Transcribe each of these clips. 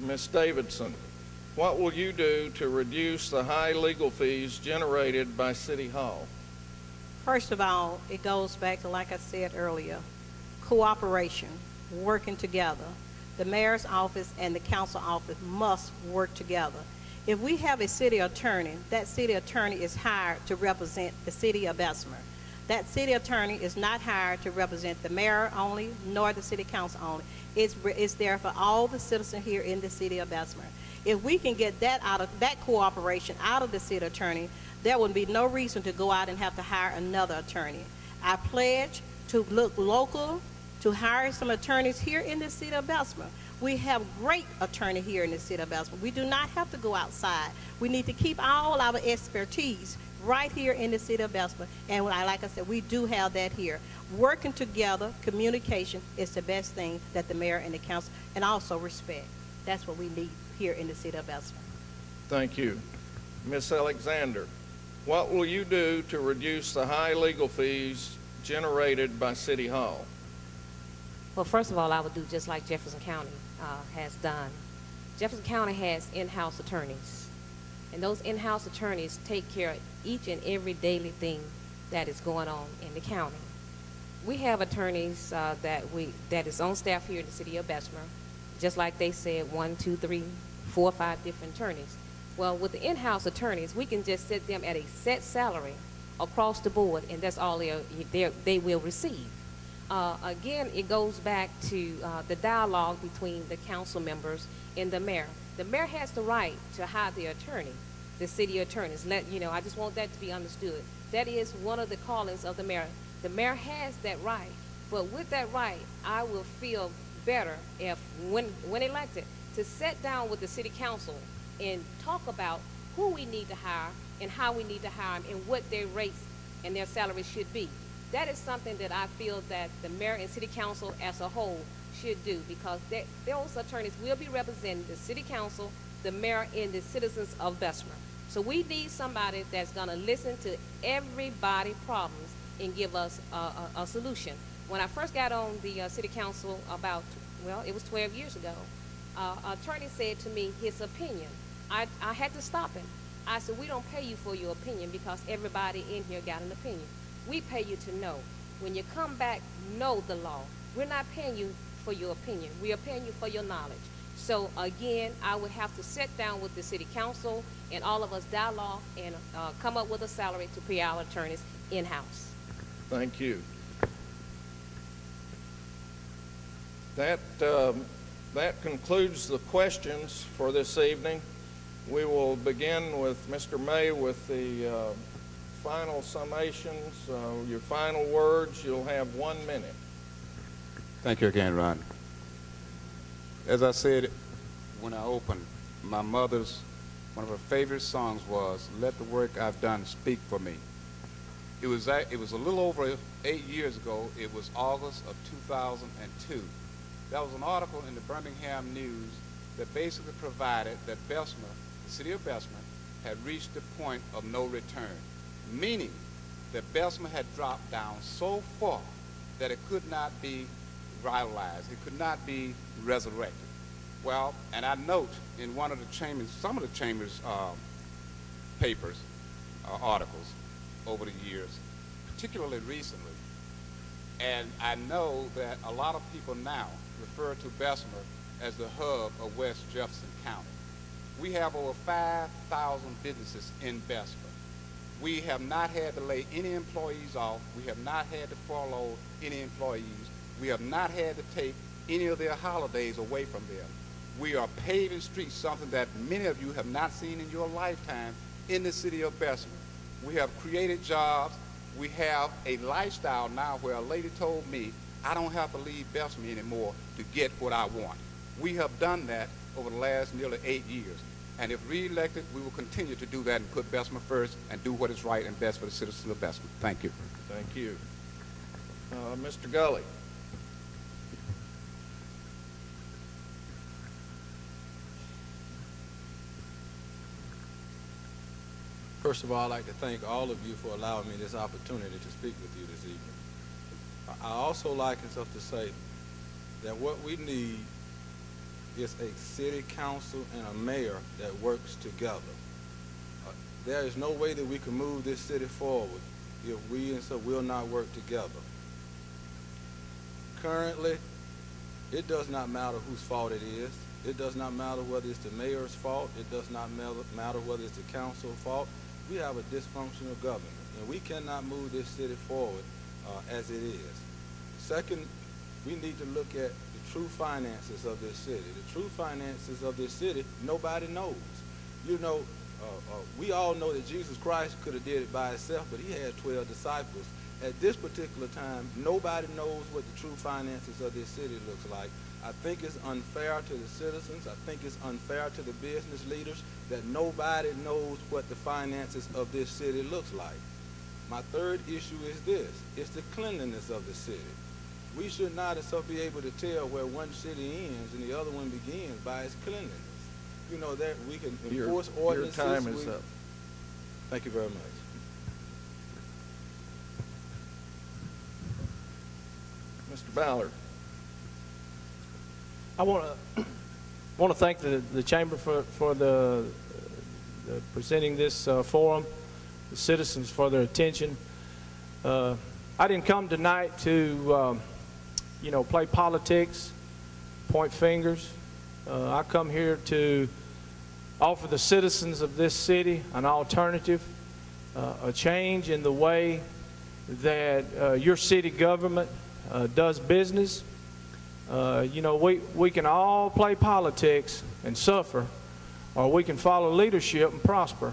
Ms. Davidson, what will you do to reduce the high legal fees generated by City Hall? First of all, it goes back to, like I said earlier, cooperation, working together. The mayor's office and the council office must work together. If we have a city attorney, that city attorney is hired to represent the city of Bessemer. That city attorney is not hired to represent the mayor only, nor the city council only. It's there for all the citizens here in the city of Bessemer. If we can get that cooperation out of the city attorney, there would be no reason to go out and have to hire another attorney. I pledge to look local, to hire some attorneys here in the city of Bessemer. We have great attorneys here in the city of Bessemer. We do not have to go outside. We need to keep all our expertise right here in the city of Bessemer. And like I said, we do have that here. Working together, communication is the best thing that the mayor and the council, and also respect. That's what we need here in the city of Bessemer. Thank you. Ms. Alexander, what will you do to reduce the high legal fees generated by City Hall? Well, first of all, I would do just like Jefferson County has done. Jefferson County has in-house attorneys, and those in-house attorneys take care of each and every daily thing that is going on in the county. We have attorneys that is on staff here in the city of Bessemer, just like they said, 1, 2, 3, 4, 5 different attorneys. Well, with the in-house attorneys, we can just set them at a set salary across the board, and that's all they will receive. Again, it goes back to the dialogue between the council members and the mayor. The mayor has the right to hire the attorney, the city attorneys. I just want that to be understood. That is one of the callings of the mayor. The mayor has that right, but with that right, I will feel better if, when elected, to sit down with the city council and talk about who we need to hire and how we need to hire them and what their rates and their salaries should be. That is something that I feel that the mayor and city council as a whole should do, because those attorneys will be representing the city council, the mayor, and the citizens of Bessemer. So we need somebody that's going to listen to everybody's problems and give us a solution. When I first got on the city council it was 12 years ago, an attorney said to me his opinion. I had to stop him. I said, we don't pay you for your opinion because everybody in here got an opinion. We pay you to know. When you come back, know the law. We're not paying you for your opinion. We are paying you for your knowledge. So again, I would have to sit down with the city council and all of us dialogue and come up with a salary to pay our attorneys in-house. Thank you. That concludes the questions for this evening. We will begin with Mr. May with the final summations, your final words. You'll have 1 minute. Thank you again, Ron. As I said when I opened, my mother's, one of her favorite songs was, "Let the Work I've Done Speak for Me." It was a little over 8 years ago. It was August of 2002. That was an article in the Birmingham News that basically provided that Bessemer, the city of Bessemer, had reached the point of no return, meaning that Bessemer had dropped down so far that it could not be revitalized, it could not be resurrected. Well, and I note in one of the chambers, some of the chambers' papers, articles over the years, particularly recently, and I know that a lot of people now refer to Bessemer as the hub of West Jefferson County. We have over 5,000 businesses in Bessemer. We have not had to lay any employees off. We have not had to furlough any employees. We have not had to take any of their holidays away from them. We are paving streets, something that many of you have not seen in your lifetime in the city of Bessemer. We have created jobs. We have a lifestyle now where a lady told me, I don't have to leave Bessemer anymore to get what I want. We have done that over the last nearly 8 years. And if re-elected, we will continue to do that and put Bessemer first and do what is right and best for the citizens of Bessemer. Thank you. Thank you. Mr. Gully. First of all, I'd like to thank all of you for allowing me this opportunity to speak with you this evening. I also like myself to say that what we need it's a city council and a mayor that works together. There is no way that we can move this city forward if we and so will not work together. Currently, it does not matter whose fault it is. It does not matter whether it's the mayor's fault. It does not matter whether it's the council's fault. We have a dysfunctional government, and we cannot move this city forward as it is. Second, we need to look at the true finances of this city. The true finances of this city, nobody knows. You know, we all know that Jesus Christ could have did it by himself, but he had 12 disciples. At this particular time, nobody knows what the true finances of this city looks like. I think it's unfair to the citizens. I think it's unfair to the business leaders that nobody knows what the finances of this city looks like. My third issue is this. It's the cleanliness of the city. We should not be able to tell where one city ends and the other one begins by its cleanliness. You know, that we can enforce ordinances. Your time is up. Thank you very much. Mr. Ballard. I want to thank the chamber for the presenting this forum, the citizens for their attention. I didn't come tonight to you know, play politics, point fingers. I come here to offer the citizens of this city an alternative, a change in the way that your city government does business. You know, we can all play politics and suffer, or we can follow leadership and prosper.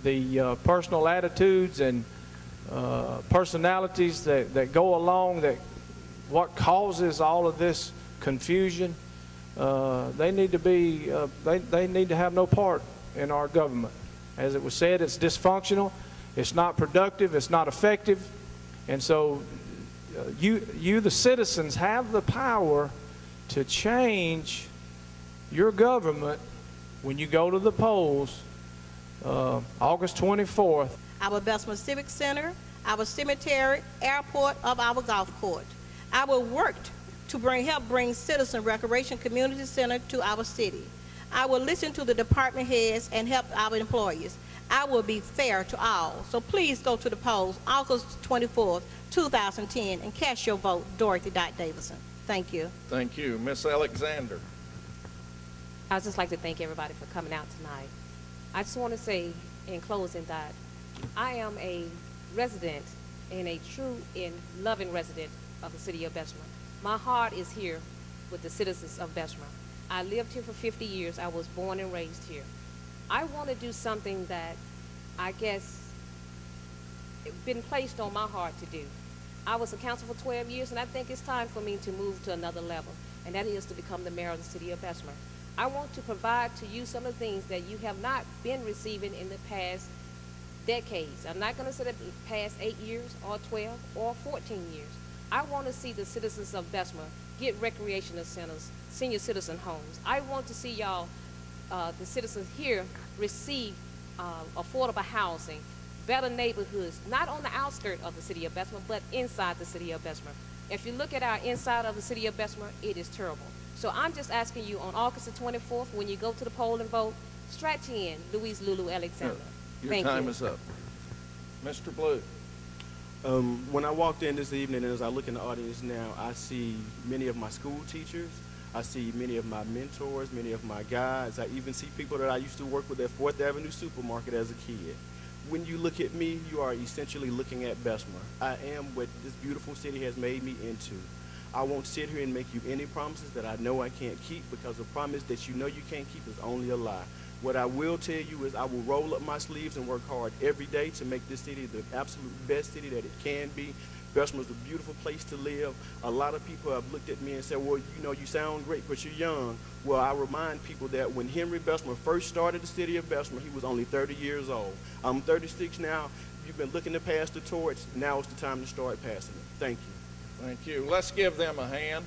The personal attitudes and personalities that go along, that what causes all of this confusion, they need to be they need to have no part in our government. As it was said, it's dysfunctional, it's not productive, it's not effective, and so you the citizens have the power to change your government when you go to the polls August 24th. Our Bessemer Civic Center, our cemetery, airport, of our golf court. I will work to help bring Citizen Recreation Community Center to our city. I will listen to the department heads and help our employees. I will be fair to all. So please go to the polls August 24th, 2010, and cast your vote, Dorothy Davison. Thank you. Thank you. Ms. Alexander. I'd just like to thank everybody for coming out tonight. I just want to say in closing that I am a resident and a true and loving resident of the city of Bessemer. My heart is here with the citizens of Bessemer. I lived here for 50 years. I was born and raised here. I want to do something that I guess been placed on my heart to do. I was a council for 12 years, and I think it's time for me to move to another level, and that is to become the mayor of the city of Bessemer. I want to provide to you some of the things that you have not been receiving in the past decades. I'm not going to say the past 8 years or 12 or 14 years. I want to see the citizens of Bessemer get recreational centers, senior citizen homes. I want to see y'all, the citizens here, receive affordable housing, better neighborhoods, not on the outskirts of the city of Bessemer, but inside the city of Bessemer. If you look at our inside of the city of Bessemer, it is terrible. So I'm just asking you on August the 24th, when you go to the poll and vote, stretch in Louise Lulu Alexander. Your time is up. Mr. Blue. When I walked in this evening, and as I look in the audience now, I see many of my school teachers. I see many of my mentors, many of my guides. I even see people that I used to work with at 4th Avenue Supermarket as a kid. When you look at me, you are essentially looking at Bessemer. I am what this beautiful city has made me into. I won't sit here and make you any promises that I know I can't keep, because a promise that you know you can't keep is only a lie. What I will tell you is I will roll up my sleeves and work hard every day to make this city the absolute best city that it can be. Bessemer's a beautiful place to live. A lot of people have looked at me and said, well, you know, you sound great, but you're young. Well, I remind people that when Henry Bessemer first started the city of Bessemer, he was only 30 years old. I'm 36 now. You've been looking to pass the torch. Now is the time to start passing it. Thank you. Thank you. Let's give them a hand.